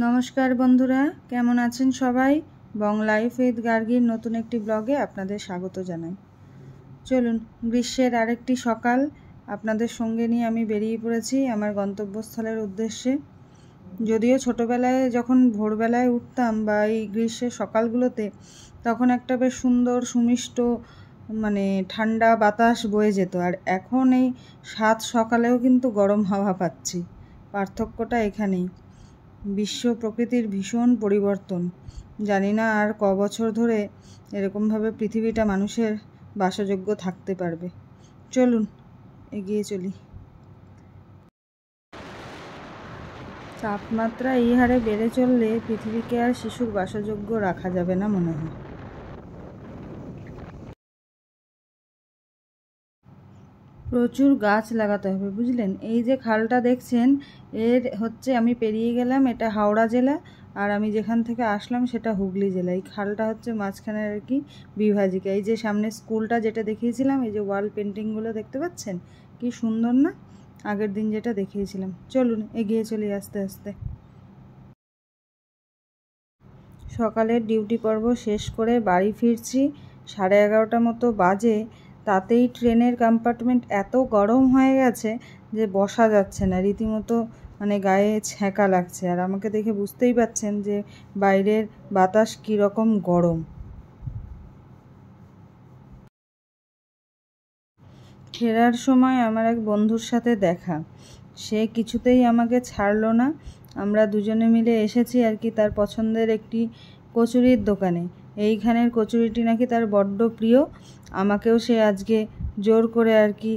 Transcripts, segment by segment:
নমস্কার বন্ধুরা, কেমন আছেন সবাই? বং লাইফ উইথ গার্গীর নতুন একটি ব্লগে আপনাদের স্বাগত জানাই। চলুন, গ্রীষ্মের আরেকটি সকাল আপনাদের সঙ্গে নিয়ে আমি বেরিয়ে পড়েছি আমার গন্তব্যস্থলের উদ্দেশ্যে। যদিও ছোটোবেলায় যখন ভোরবেলায় উঠতাম বা এই গ্রীষ্মের সকালগুলোতে, তখন একটা বেশ সুন্দর সুমিষ্ট ঠান্ডা বাতাস বয়ে যেত, আর এখন এই 7 সকালেও কিন্তু গরম হাওয়া পাচ্ছি। পার্থক্যটা এখানেই। বিশ্ব প্রকৃতির ভীষণ পরিবর্তন। জানি না আর ক বছর ধরে এরকমভাবে পৃথিবীটা মানুষের বাসযোগ্য থাকতে পারবে। চলুন এগিয়ে চলি। তাপমাত্রা এই হারে বেড়ে চললে পৃথিবীকে আর শিশুর বাসযোগ্য রাখা যাবে না মনে হয়। প্রচুর গাছ লাগাতে হবে, বুঝলেন? এই যে খালটা দেখছেন, আমি পেরিয়ে গেলাম, এটা হাওড়া জেলা, আর আমি যেখান থেকে আসলাম সেটা হুগলি জেলা। এই খালটা হচ্ছে মাঝখানে আর কি বিভাজিকা। এই যে সামনে স্কুলটা যেটা দেখিয়েছিলাম, এই যে ওয়াল পেন্টিংগুলো দেখতে পাচ্ছেন, কি সুন্দর না? আগের দিন যেটা দেখিয়েছিলাম। চলুন এগিয়ে চলি আস্তে আস্তে। সকালের ডিউটি পর্ব শেষ করে বাড়ি ফিরছি, 11:30 মতো বাজে। তাতেই ট্রেনের কম্পার্টমেন্ট এত গরম হয়ে গেছে যে বসা যাচ্ছে না, রীতিমতো গায়ে ছ্যাঁকা লাগছে। আর আমাকে দেখে বুঝতেই পারছেন যে বাইরের বাতাস কীরকম গরম। ফেরার সময় আমার এক বন্ধুর সাথে দেখা। সে কিছুতেই আমাকে ছাড়লো না। আমরা দুজনে মিলে এসেছি আর কি তার পছন্দের একটি কচুরির দোকানে। এইখানের কচুরিটি নাকি তার বড্ড প্রিয়। আমাকেও সে আজকে জোর করে আর কি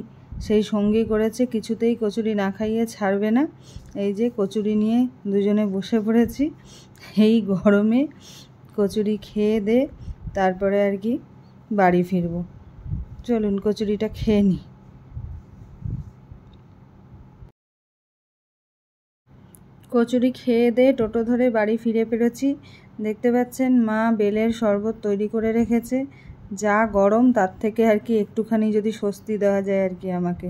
সেই সঙ্গী করেছে, কিছুতেই কচুরি না খাইয়ে ছাড়বে না। এই যে কচুরি নিয়ে দুজনে বসে পড়েছি। এই গরমে কচুরি খেয়ে দে তারপরে আর কি বাড়ি ফিরবো। চলুন কচুরিটা খেয়ে নিই। কচুরি খেয়ে দিয়ে টোটো ধরে বাড়ি ফিরে পেরেছি। দেখতে পাচ্ছেন মা বেলের শরবত তৈরি করে রেখেছে। যা গরম, তার থেকে আর কি একটুখানি যদি স্বস্তি দেওয়া যায় আর কি আমাকে।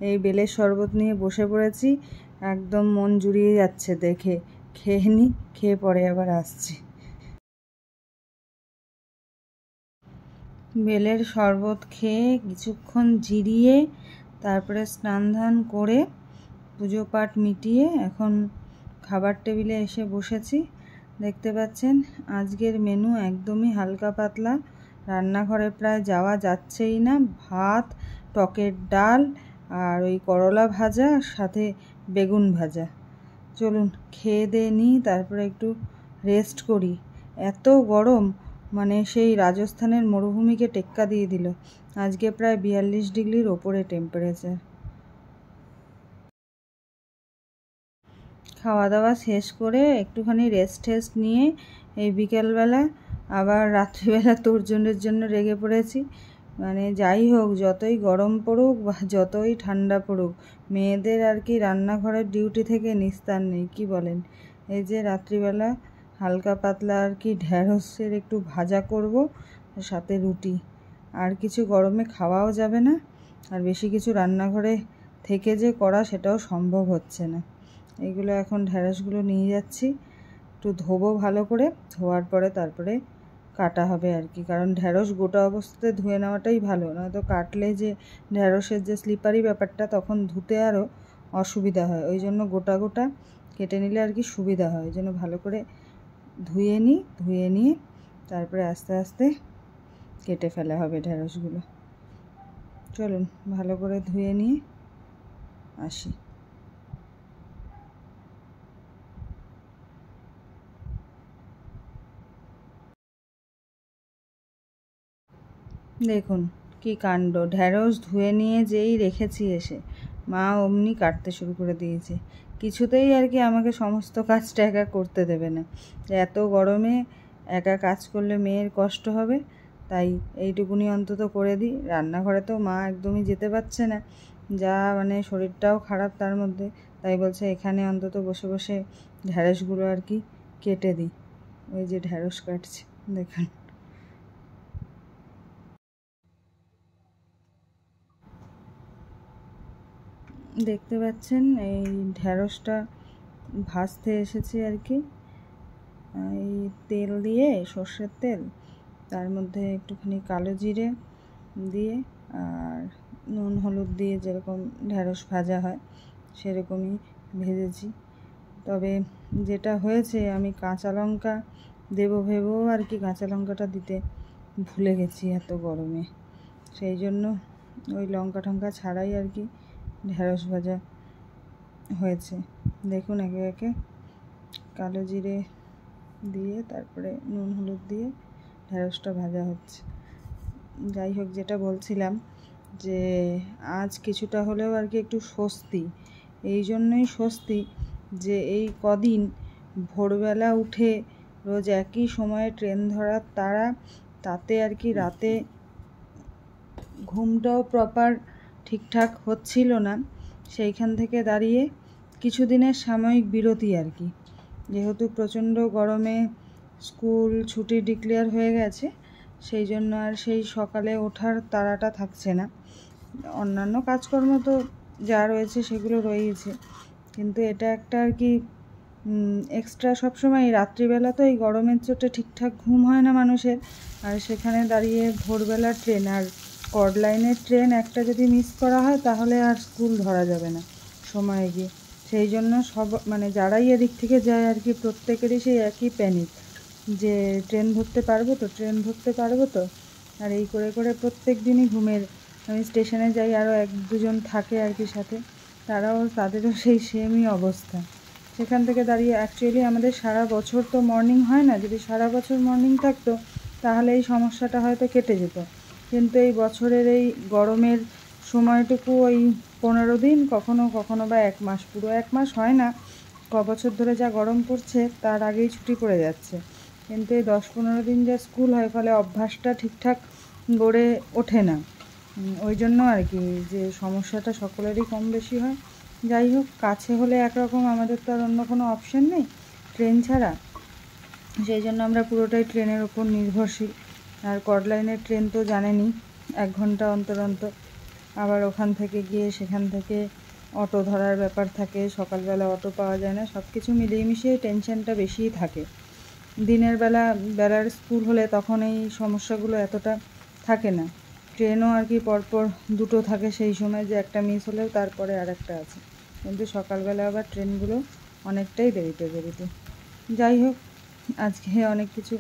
এই বেলের শরবত নিয়ে বসে পড়েছি, একদম মন জুড়িয়ে যাচ্ছে দেখে। খেয়ে নিই, খেয়ে পরে আবার আসছি। বেলের শরবত খেয়ে কিছুক্ষণ জিরিয়ে তারপরে স্নান ধান করে পুজো পাঠ মিটিয়ে এখন খাবার টেবিলে এসে বসেছি। দেখতে পাচ্ছেন আজকের মেনু একদমই হালকা পাতলা। রান্নাঘরে প্রায় যাওয়া যাচ্ছেই না। ভাত, টকের ডাল আর ওই করলা ভাজা, সাথে বেগুন ভাজা। চলুন খেয়ে দিয়ে নিই, তারপরে একটু রেস্ট করি। এত গরম, সেই রাজস্থানের মরুভূমিকে টেক্কা দিয়ে দিল। আজকে প্রায় 42 ডিগ্রির ওপরে টেম্পারেচার। খাওয়া দাওয়া শেষ করে একটুখানি রেস্ট নিয়ে এই বিকেলবেলা আবার রাত্রিবেলা তোরজনের জন্য রেগে পড়েছি। যাই হোক, যতই গরম পড়ুক বা যতই ঠান্ডা পড়ুক, মেয়েদের আর কি রান্নাঘরের ডিউটি থেকে নিস্তার নেই, কি বলেন? এই যে রাত্রিবেলা হালকা পাতলা আর কি ঢ্যাঁড়সের একটু ভাজা করব, সাথে রুটি। আর কিছু গরমে খাওয়াও যাবে না, আর বেশি কিছু রান্নাঘরে থেকে যে করা সেটাও সম্ভব হচ্ছে না। এইগুলো এখন ঢ্যাঁড়সগুলো নিয়ে যাচ্ছি, একটু ধোবো ভালো করে, ধোয়ার পরে তারপরে কাটা হবে আর কি। কারণ ঢ্যাঁড়স গোটা অবস্থাতে ধুয়ে নেওয়াটাই ভালো, নয়তো কাটলে যে ঢ্যাঁড়সের যে স্লিপারি ব্যাপারটা, তখন ধুতে আরও অসুবিধা হয়। ওই জন্য গোটা গোটা কেটে নিলে আর কি সুবিধা হয়। ওই জন্য ভালো করে ধুয়ে নিয়ে তারপরে আস্তে আস্তে কেটে ফেলা হবে ঢ্যাঁড়সগুলো। চলুন ভালো করে ধুয়ে নিয়ে আসি। দেখুন কি কাণ্ড, ঢ্যাঁড়স ধুয়ে নিয়ে যেই রেখেছি এসে, মা অমনি কাটতে শুরু করে দিয়েছে। কিছুতেই আর কি আমাকে সমস্ত কাজটা একা করতে দেবে না। এত গরমে একা কাজ করলে মেয়ের কষ্ট হবে, তাই এইটুকুনি অন্তত করে দিই। রান্নাঘরে তো মা একদমই যেতে পারছে না, যা শরীরটাও খারাপ তার মধ্যে। তাই বলছে এখানে অন্তত বসে বসে ঢ্যাঁড়সগুলো আর কি কেটে দিই। ওই যে ঢ্যাঁড়স কাটছে, দেখুন। দেখতে পাচ্ছেন এই ঢ্যাঁড়সটা ভাজতে এসেছি আর কি। এই তেল দিয়ে, সর্ষের তেল, তার মধ্যে একটুখানি কালো জিরে দিয়ে আর নুন হলুদ দিয়ে যেরকম ঢ্যাঁড়স ভাজা হয় সেরকমই ভেজেছি। তবে যেটা হয়েছে, আমি কাঁচা লঙ্কা দেবো ভেবেও আর কি কাঁচা লঙ্কাটা দিতে ভুলে গেছি এত গরমে। সেই জন্য ওই লঙ্কা টঙ্কা ছাড়াই আর কি ঢ্যাঁড়স ভাজা হয়েছে। দেখুন একে একে কালো জিরে দিয়ে তারপরে নুন হলুদ দিয়ে ঢ্যাঁড়সটা ভাজা হচ্ছে। যাই হোক, যেটা বলছিলাম যে আজ কিছুটা হলেও আর কি একটু স্বস্তি। এই জন্যই স্বস্তি যে এই কদিন ভোরবেলা উঠে রোজ একই সময়ে ট্রেন ধরার তাড়া, তাতে আর কি রাতে ঘুমটাও প্রপার ঠিকঠাক হচ্ছিল না। সেইখান থেকে দাঁড়িয়ে কিছুদিনের সাময়িক বিরতি আর কি, যেহেতু প্রচণ্ড গরমে স্কুল ছুটি ডিক্লেয়ার হয়ে গেছে, সেই জন্য আর সেই সকালে ওঠার তাড়াটা থাকছে না। অন্যান্য কাজকর্ম তো যা রয়েছে সেগুলো রয়েছে, কিন্তু এটা একটা আর কি এক্সট্রা। সবসময় রাত্রিবেলা তো এই গরমের চোটে ঠিকঠাক ঘুম হয় না মানুষের, আর সেখানে দাঁড়িয়ে ভোরবেলা ট্রেন আর কর্ড লাইনের ট্রেন একটা যদি মিস করা হয় তাহলে আর স্কুল ধরা যাবে না সময়ে গিয়ে। সেই জন্য সব মানে যারাই এদিক থেকে যায় আর কি প্রত্যেকেরই সেই একই প্যানিক যে ট্রেন ধরতে পারবো তো, ট্রেন ধরতে পারবো তো। আর এই করে করে প্রত্যেক দিনই ঘুমের। আমি স্টেশনে যাই, আরও এক দুজন থাকে আর কি সাথে, তাদেরও সেই সেমই অবস্থা। সেখান থেকে দাঁড়িয়ে অ্যাকচুয়ালি আমাদের সারা বছর তো মর্নিং হয় না। যদি সারা বছর মর্নিং থাকতো তাহলে এই সমস্যাটা হয়তো কেটে যেত, কিন্তু এই বছরের এই গরমের সময়টুকু ওই 15 দিন, কখনো কখনো বা 1 মাস, পুরো 1 মাস হয় না। বছর ধরে যা গরম পড়ছে তার আগেই ছুটি পড়ে যাচ্ছে, কিন্তু এই 10-15 দিন যা স্কুল হয়, ফলে অভ্যাসটা ঠিকঠাক গড়ে ওঠে না। ওই জন্য আর কি যে সমস্যাটা সকলেরই কম বেশি হয়। যাই হোক, কাছে হলে একরকম, আমাদের তো আর অন্য কোনো অপশন নেই ট্রেন ছাড়া। সেই জন্য আমরা পুরোটাই ট্রেনের ওপর নির্ভরশীল। আর কর্ড লাইনের ট্রেন তো জানেনই 1 ঘন্টা অন্তর অন্তর, আবার ওখান থেকে গিয়ে সেখান থেকে অটো ধরার ব্যাপার থাকে, সকালবেলা অটো পাওয়া যায় না। সব কিছু মিলিয়ে মিশিয়ে টেনশনটা বেশিই থাকে। দিনের বেলার স্কুল হলে তখন এই সমস্যাগুলো এতটা থাকে না। ট্রেনও আর কি পরপর 2টো থাকে সেই সময়, যে একটা মিস হলেও তারপরে আর একটা আছে, কিন্তু সকালবেলা আবার ট্রেনগুলো অনেকটাই দেরিতে। যাই হোক, আজকে অনেক কিছু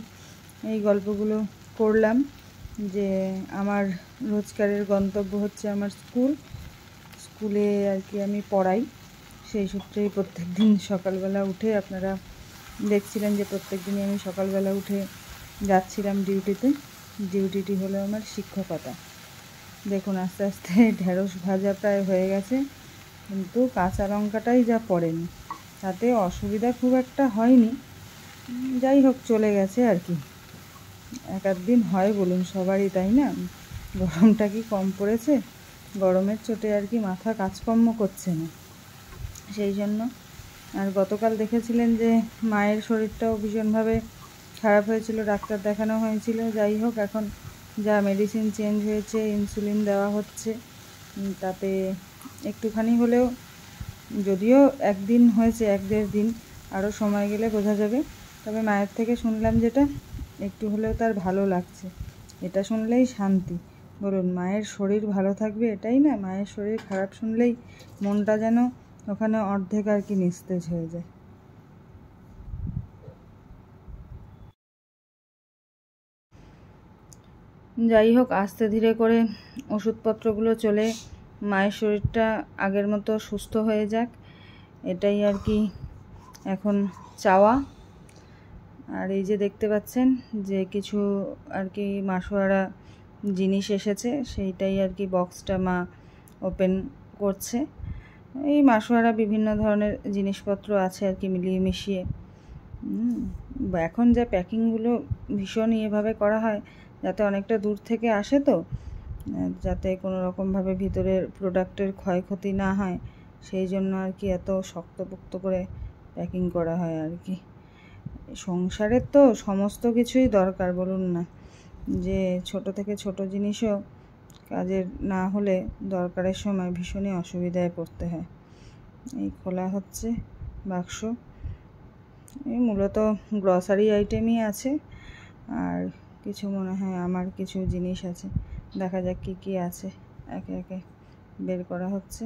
এই গল্পগুলো করলাম যে আমার রোজকারের গন্তব্য হচ্ছে আমার স্কুলে আর কি আমি পড়াই। সেই সূত্রেই প্রত্যেক দিন সকালবেলা উঠে, আপনারা দেখছিলেন যে প্রত্যেক দিনই আমি সকালবেলা উঠে যাচ্ছিলাম ডিউটিতে। ডিউটিটি হলো আমার শিক্ষকতা। দেখুন আস্তে আস্তে ঢ্যাঁড়স ভাজা প্রায় হয়ে গেছে, কিন্তু কাঁচা লঙ্কাটাই যা পড়েনি, তাতে অসুবিধা খুব একটা হয়নি। যাই হোক, চলে গেছে আর কি। 1-8 দিন হয় বলুন সবারই, তাই না? গরমটা কি কম পড়েছে? গরমের চোটে আর কি মাথা কাজকর্ম করছে না, সেই জন্য। আর গতকাল দেখেছিলেন যে মায়ের শরীরটাও ভীষণভাবে খারাপ হয়েছিল, ডাক্তার দেখানো হয়েছিল। যাই হোক, এখন যা মেডিসিন চেঞ্জ হয়েছে, ইনসুলিন দেওয়া হচ্ছে, তাতে একটুখানি হলেও, যদিও 1 দিন হয়েছে, 1-1.5 দিন, আরও সময় গেলে বোঝা যাবে। তবে মায়ের থেকে শুনলাম যেটা, একটু হলেও তার ভালো লাগছে। এটা শুনলেই শান্তি। বলুন, মায়ের শরীর ভালো থাকবে এটাই না? মায়ের শরীর খারাপ শুনলেই মনটা যেন ওখানে অর্ধেক আর কি নিস্তেজ হয়ে যায়। যাই হোক, আস্তে ধীরে করে ওষুধপত্রগুলো চলে মায়ের শরীরটা আগের মতো সুস্থ হয়ে যাক, এটাই আর কি এখন চাওয়া। আর এই যে দেখতে পাচ্ছেন যে কিছু আর কি মাসোয়ারা জিনিস এসেছে, সেইটাই আর কি বক্সটা মা ওপেন করছে। এই মাসোয়ারা বিভিন্ন ধরনের জিনিসপত্র আছে আর কি মিলিয়ে মিশিয়ে। এখন যা প্যাকিংগুলো ভীষণ এভাবে করা হয় যাতে অনেকটা দূর থেকে আসে, তো যাতে কোনো রকমভাবে ভিতরের প্রোডাক্টের ক্ষয়ক্ষতি না হয়, সেই জন্য আর কি এত শক্তপোক্ত করে প্যাকিং করা হয় আর কি। সংসারের তো সমস্ত কিছুই দরকার, বলুন না, যে ছোট থেকে ছোট জিনিসও কাজের না হলে দরকারের সময় ভীষণই অসুবিধায় পড়তে হয়। এই খোলা হচ্ছে বাক্স, এই মূলত গ্রসারি আইটেমই আছে, আর কিছু মনে হয় আমার কিছু জিনিস আছে। দেখা যাক কী কী আছে। একে একে বের করা হচ্ছে।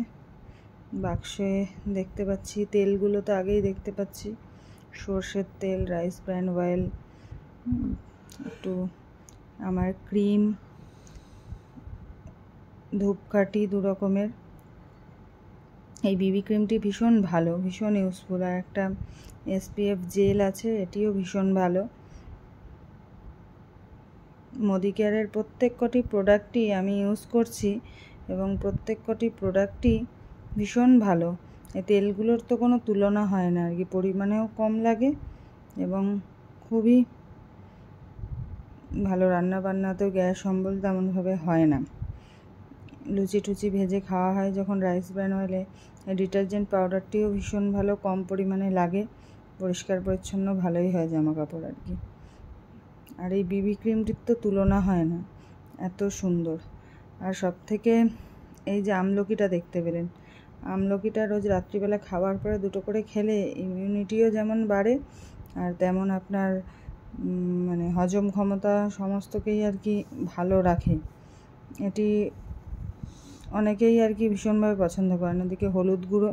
বাক্সে দেখতে পাচ্ছি তেলগুলো তো আগেই দেখতে পাচ্ছি, সর্ষের তেল, রাইস ব্র্যান অয়েল, একটু আমার ক্রিম, ধূপকাঠি 2 রকমের। এই বিবি ক্রিমটি ভীষণ ভালো, ভীষণ ইউজফুল। আর একটা SPF জেল আছে, এটিও ভীষণ ভালো। মোদি কেয়ারের প্রত্যেক কটি প্রোডাক্টই আমি ইউজ করছি এবং প্রত্যেক কটি প্রোডাক্টই ভীষণ ভালো। এই তেলগুলোর তো কোনো তুলনা হয় না আর কি, পরিমাণেও কম লাগে এবং খুবই ভালো। রান্নাবান্নাতেও গ্যাস অম্বল তেমনভাবে হয় না। লুচি টুচি ভেজে খাওয়া হয় যখন রাইস ব্র্যান অয়েলে। ডিটারজেন্ট পাউডারটিও ভীষণ ভালো, কম পরিমাণে লাগে, পরিষ্কার পরিচ্ছন্ন ভালোই হয় জামা কাপড় আর কি। আর এই বিবি ক্রিমটির তো তুলনা হয় না, এত সুন্দর। আর সব থেকে এই যে আমলকিটা দেখতে পেলেন, আমলকিটা রোজ রাত্রিবেলা খাওয়ার পরে 2টো করে খেলে ইমিউনিটিও যেমন বাড়ে আর তেমন আপনার মানে হজম ক্ষমতা সমস্তকেই আর কি ভালো রাখে। এটি অনেকেই আর কি ভীষণভাবে পছন্দ করেন। ওদিকে হলুদ গুঁড়ো,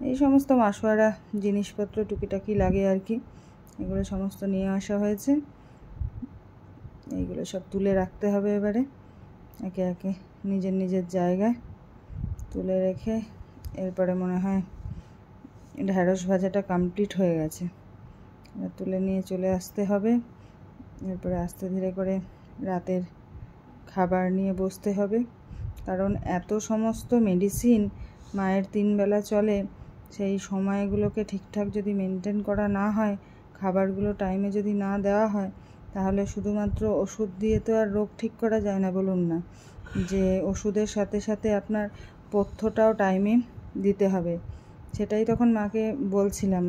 এই সমস্ত মাসোয়ারা জিনিসপত্র টুকিটাকি লাগে আর কি, এগুলো সমস্ত নিয়ে আসা হয়েছে। এইগুলো সব তুলে রাখতে হবে এবারে একে একে নিজের নিজের জায়গায় তুলে রেখে। এরপরে মনে হয় ঢ্যাঁড়স ভাজাটা কমপ্লিট হয়ে গেছে, তুলে নিয়ে চলে আসতে হবে। এরপরে আস্তে ধীরে করে রাতের খাবার নিয়ে বসতে হবে, কারণ এত সমস্ত মেডিসিন মায়ের 3 বেলা চলে, সেই সময়গুলোকে ঠিকঠাক যদি মেনটেন করা না হয়, খাবারগুলো টাইমে যদি না দেওয়া হয়, তাহলে শুধুমাত্র ওষুধ দিয়ে তো আর রোগ ঠিক করা যায় না বলুন না। যে ওষুধের সাথে সাথে আপনার পথ্যটাও টাইমে দিতে হবে। সেটাই তখন মাকে বলছিলাম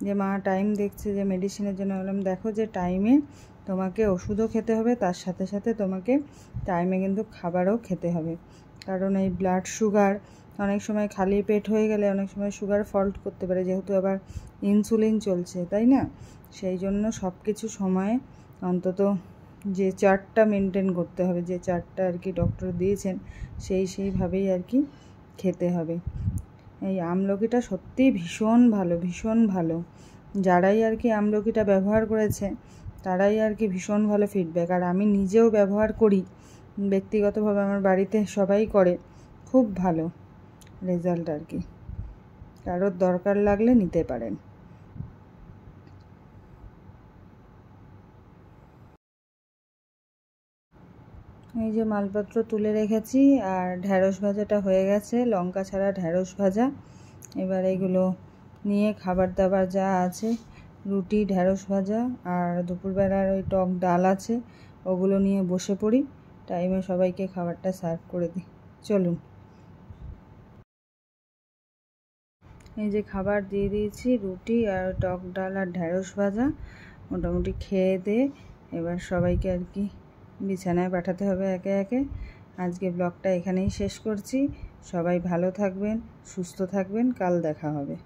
যে মা টাইম দেখছে যে মেডিসিনের জন্য। বললাম দেখো যে টাইমে তোমাকে ওষুধও খেতে হবে, তার সাথে সাথে তোমাকে টাইমে কিন্তু খাবারও খেতে হবে। কারণ এই ব্লাড সুগার অনেক সময় খালি পেট হয়ে গেলে অনেক সময় সুগার ফল্ট করতে পারে, যেহেতু আবার ইনসুলিন চলছে, তাই না? সেই জন্য সব কিছু সময়ে অন্তত যে চার্টটা মেনটেন করতে হবে, যে চার্টটা আর কি ডক্টর দিয়েছেন, সেইভাবেই আর কি খেতে হবে। এই আমলকিটা সত্যিই ভীষণ ভালো, ভীষণ ভালো। যারাই আর কি আমলকিটা ব্যবহার করেছে তারাই আর কি ভীষণ ভালো ফিডব্যাক। আর আমি নিজেও ব্যবহার করি ব্যক্তিগতভাবে, আমার বাড়িতে সবাই করে, খুব ভালো রেজাল্ট আর কি। কারোর দরকার লাগলে নিতে পারেন। এই যে মালপত্র তুলে রেখেছি, আর ঢ্যাঁড়স ভাজাটা হয়ে গেছে, লঙ্কা ছাড়া ঢ্যাঁড়স ভাজা। এবার এগুলো নিয়ে খাবার দাবার যা আছে, রুটি, ঢ্যাঁড়স ভাজা আর দুপুরবেলার ওই টক ডাল আছে, ওগুলো নিয়ে বসে পড়ি। টাইমে সবাইকে খাবারটা সার্ভ করে দিই। চলুন। এই যে খাবার দিয়ে দিয়েছি, রুটি আর টক ডাল আর ঢ্যাঁড়স ভাজা। মোটামুটি খেয়ে দিয়ে এবার সবাইকে আর কি বিছানায় পাঠাতে হবে একে একে। আজকে ব্লগটা এখানেই শেষ করছি। সবাই ভালো থাকবেন, সুস্থ থাকবেন, কাল দেখা হবে।